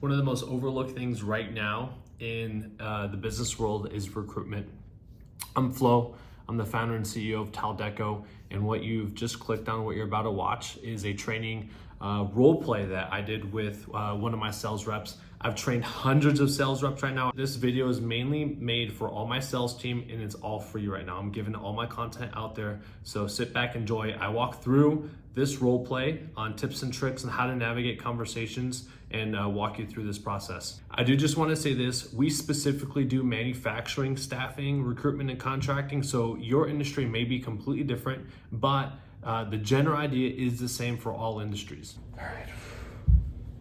One of the most overlooked things right now in the business world is recruitment. I'm Flo. I'm the founder and CEO of Taldeco, and what you've just clicked on, what you're about to watch, is a training role play that I did with one of my sales reps. I've trained hundreds of sales reps right now. This video is mainly made for all my sales team, and it's all free right now. I'm giving all my content out there, so sit back, enjoy. I walk through this role play on tips and tricks on how to navigate conversations and walk you through this process. I do just want to say this: we specifically do manufacturing, staffing, recruitment, and contracting, so your industry may be completely different, but the general idea is the same for all industries. All right.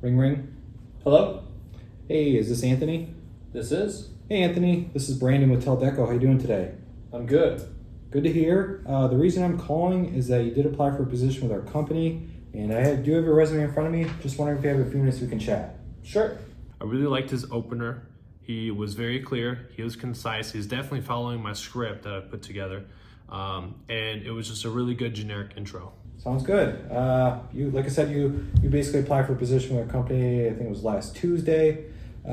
Ring, ring. Hello, Hey, is this Anthony? this is. Hey, Anthony. This is Brandon with Taldeco. How you doing today? I'm good. Good to hear. The reason I'm calling is that you did apply for a position with our company, and I do have your resume in front of me. Just wondering if you have a few minutes we can chat. Sure. I really liked his opener. He was very clear, he was concise, he's definitely following my script that I put together. And it was just a really good generic intro. Sounds good. Like I said, you basically applied for a position with our company. I think it was last Tuesday.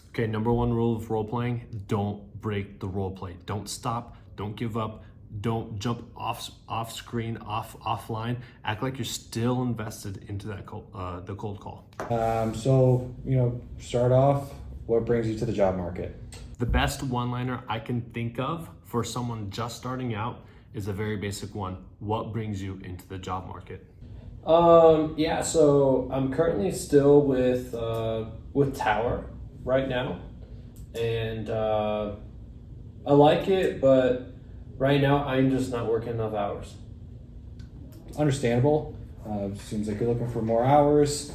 Okay, number one rule of role playing: don't break the role play. Don't stop, don't give up, don't jump off screen, offline. Act like you're still invested into that the cold call. Start off. What brings you to the job market? The best one-liner I can think of for someone just starting out is a very basic one. What brings you into the job market? So I'm currently still with Tower right now, and I like it, but right now I'm just not working enough hours. Understandable. Seems like you're looking for more hours.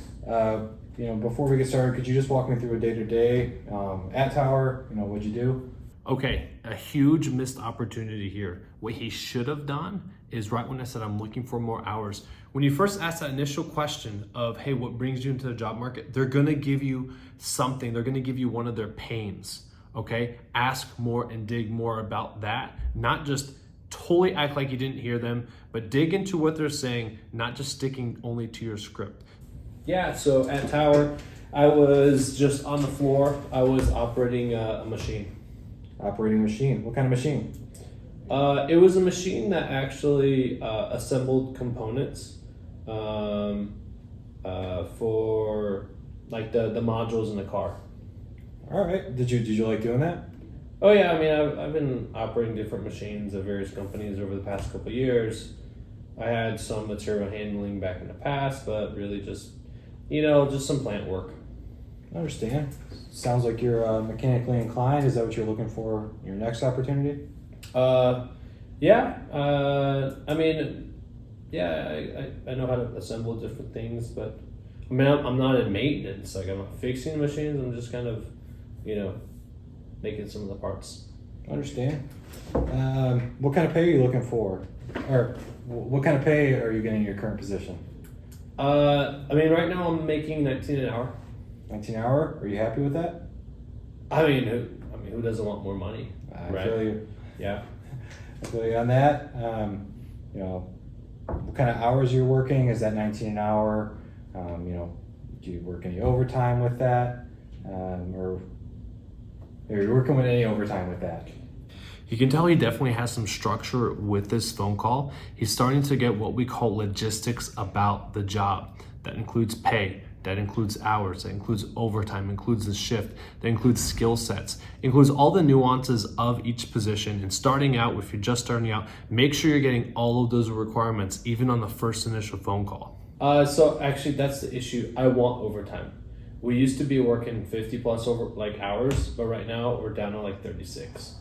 Before we get started, could you just walk me through a day-to-day at Tower? What'd you do? Okay, a huge missed opportunity here. What he should have done is right when I said I'm looking for more hours. When you first ask that initial question of, hey, what brings you into the job market? They're gonna give you something. They're gonna give you one of their pains, okay? Ask more and dig more about that. Not just totally act like you didn't hear them, but dig into what they're saying, not just sticking only to your script. Yeah, so at Tower, I was just on the floor. I was operating a machine. Operating machine. What kind of machine? It was a machine that actually assembled components for like the modules in the car. All right. Did you like doing that? Oh yeah, I mean I've been operating different machines at various companies over the past couple of years. I had some material handling back in the past, but really just some plant work. I understand. Sounds like you're mechanically inclined. Is that what you're looking for in your next opportunity? I know how to assemble different things, but I mean, I'm not in maintenance. Like, I'm not fixing machines. I'm just kind of, making some of the parts. I understand. What kind of pay are you looking for? Or what kind of pay are you getting in your current position? Right now I'm making 19 an hour. 19 an hour? Are you happy with that? Who doesn't want more money? I right? feel you. Yeah. I feel you on that. What kind of hours you're working? Is that 19 an hour? Do you work any overtime with that? Or are you working with any overtime with that? You can tell he definitely has some structure with this phone call. He's starting to get what we call logistics about the job. That includes pay, that includes hours, that includes overtime, includes the shift, that includes skill sets, includes all the nuances of each position. And starting out, if you're just starting out, make sure you're getting all of those requirements, even on the first initial phone call. So actually that's the issue. I want overtime. We used to be working 50 plus hours, but right now we're down to 36.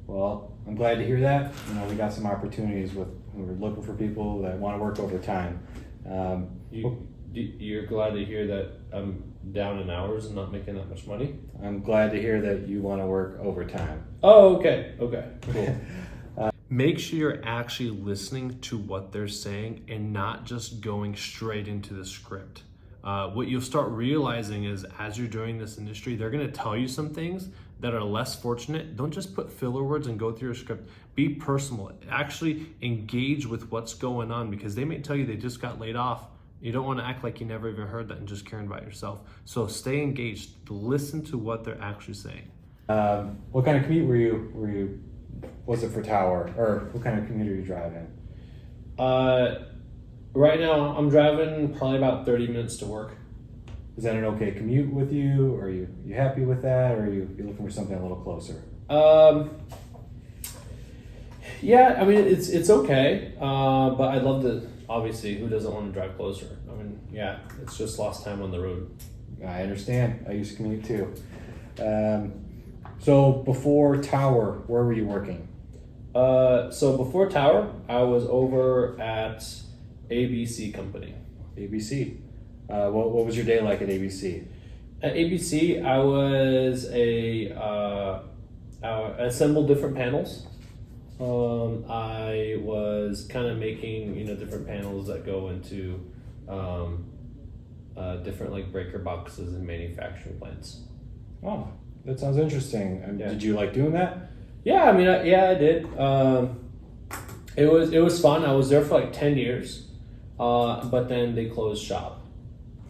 Well, I'm glad to hear that. We got some opportunities we're looking for people that want to work overtime. You're glad to hear that I'm down in hours and not making that much money? I'm glad to hear that you want to work overtime. Oh, okay, cool. Make sure you're actually listening to what they're saying and not just going straight into the script. What you'll start realizing is as you're doing this industry, they're going to tell you some things that are less fortunate. Don't just put filler words and go through your script. Be personal. Actually engage with what's going on, because they may tell you they just got laid off You don't want to act like you never even heard that and just caring about yourself. So stay engaged. Listen to what they're actually saying. What kind of commute were you? Was it for Tower, or what kind of commute are you driving? Right now, I'm driving probably about 30 minutes to work. Is that an okay commute with you? Are you happy with that, or are you looking for something a little closer? Yeah, I mean it's okay, but I'd love to. Obviously, who doesn't want to drive closer? I mean, yeah, it's just lost time on the road. I understand. I used to commute too. So before Tower, where were you working? So before Tower, I was over at ABC Company. ABC. What was your day like at ABC? At ABC, I was I assembled different panels. I was kind of making different panels that go into different like breaker boxes and manufacturing plants. Oh, that sounds interesting. Yeah. Did you like doing that? Yeah, I mean, I did. It was fun. I was there for like 10 years, but then they closed shop.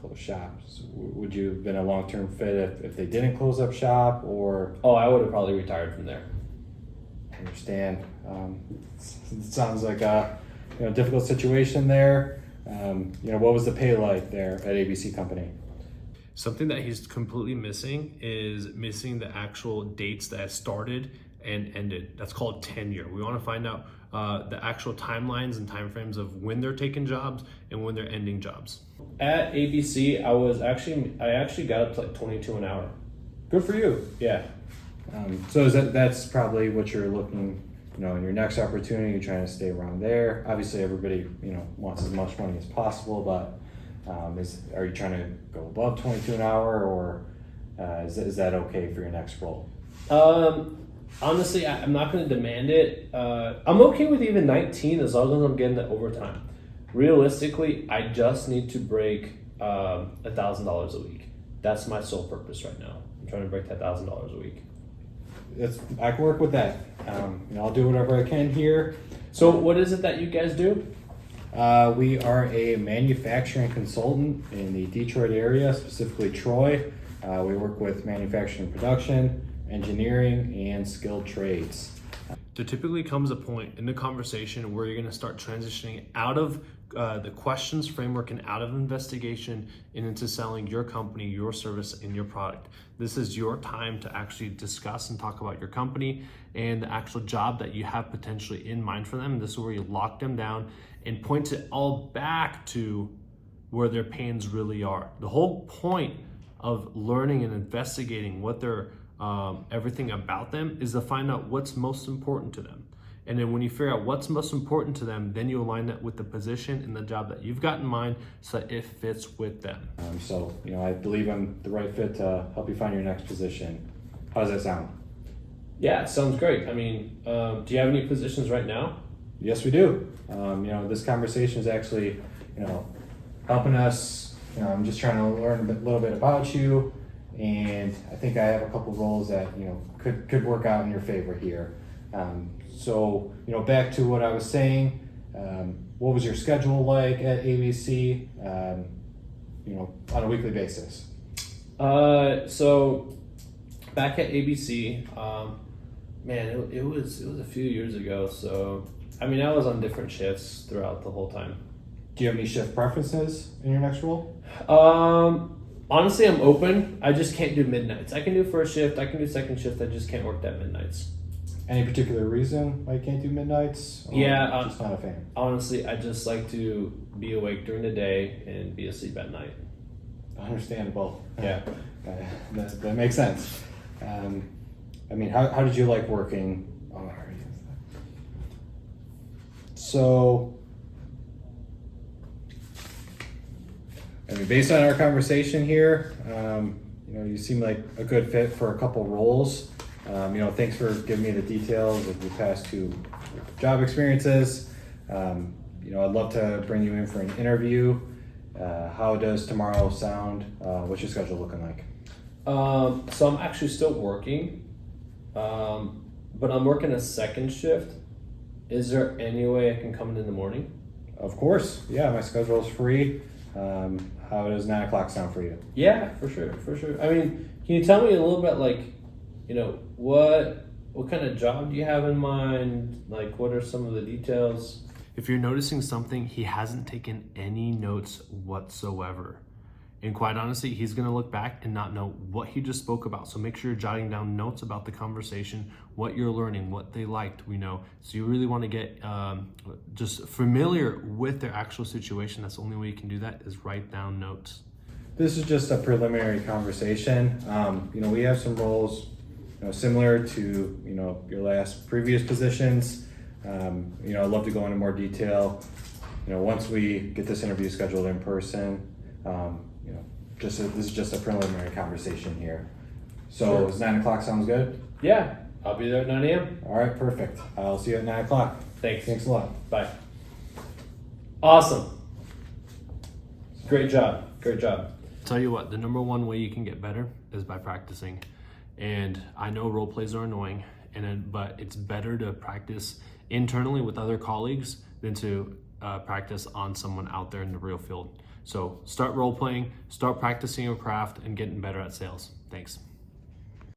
Close shop. So would you have been a long-term fit if they didn't close up shop, or? Oh, I would have probably retired from there. I understand. It sounds like a difficult situation there. What was the pay like there at ABC Company? Something that he's completely missing is missing the actual dates that started and ended. That's called tenure. We want to find out the actual timelines and timeframes of when they're taking jobs and when they're ending jobs. At ABC, I actually got up to like 22 an hour. Good for you. Yeah. So that's probably what you're looking, in your next opportunity. You're trying to stay around there. Obviously, everybody, wants as much money as possible, but are you trying to go above 22 an hour, or is that okay for your next role? Honestly, I'm not going to demand it. I'm okay with even 19 as long as I'm getting the overtime. Realistically, I just need to break $1,000 a week. That's my sole purpose right now. I'm trying to break that $1,000 a week. I can work with that. I'll do whatever I can here. So, what is it that you guys do? We are a manufacturing consultant in the Detroit area, specifically Troy. We work with manufacturing, production, engineering, and skilled trades. There typically comes a point in the conversation where you're going to start transitioning out of the questions framework and out of investigation and into selling your company, your service, and your product. This is your time to actually discuss and talk about your company and the actual job that you have potentially in mind for them. This is where you lock them down and point it all back to where their pains really are. The whole point of learning and investigating what their everything about them is to find out what's most important to them. And then when you figure out what's most important to them, then you align that with the position and the job that you've got in mind so that it fits with them. I believe I'm the right fit to help you find your next position. How does that sound? Yeah, sounds great. I mean, do you have any positions right now? Yes, we do. This conversation is actually, helping us. I'm just trying to learn a little bit about you, and I think I have a couple roles that could work out in your favor here. Back to what I was saying. What was your schedule like at ABC? On a weekly basis. So back at ABC, it was a few years ago. So I was on different shifts throughout the whole time. Do you have any shift preferences in your next role? Honestly, I'm open. I just can't do midnights. I can do first shift. I can do second shift. I just can't work that midnights. Any particular reason why you can't do midnights? Yeah, just not a fan. Honestly, I just like to be awake during the day and be asleep at night. Understandable. Yeah, that makes sense. How did you like working? Based on our conversation here, you seem like a good fit for a couple roles. Thanks for giving me the details of your past two job experiences. I'd love to bring you in for an interview. How does tomorrow sound? What's your schedule looking like? So I'm actually still working, but I'm working a second shift. Is there any way I can come in the morning? Of course. Yeah, my schedule is free. How does 9 o'clock sound for you? Yeah, for sure, for sure. I mean, can you tell me a little bit, like, you know, what kind of job do you have in mind? Like, what are some of the details? If you're noticing something, he hasn't taken any notes whatsoever. And quite honestly, he's gonna look back and not know what he just spoke about. So make sure you're jotting down notes about the conversation, what you're learning, what they liked, So you really wanna get just familiar with their actual situation. That's the only way you can do that is write down notes. This is just a preliminary conversation. We have some roles, similar to, your last previous positions. I'd love to go into more detail, once we get this interview scheduled in person. This is just a preliminary conversation here. So Sure. Is 9 o'clock sounds good? Yeah, I'll be there at 9 a.m. All right, perfect. I'll see you at 9 o'clock. Thanks. Thanks a lot. Bye. Awesome. Great job. Great job. Tell you what, the number one way you can get better is by practicing. And I know role plays are annoying, but it's better to practice internally with other colleagues than to practice on someone out there in the real field. So start role playing, start practicing your craft, and getting better at sales. Thanks.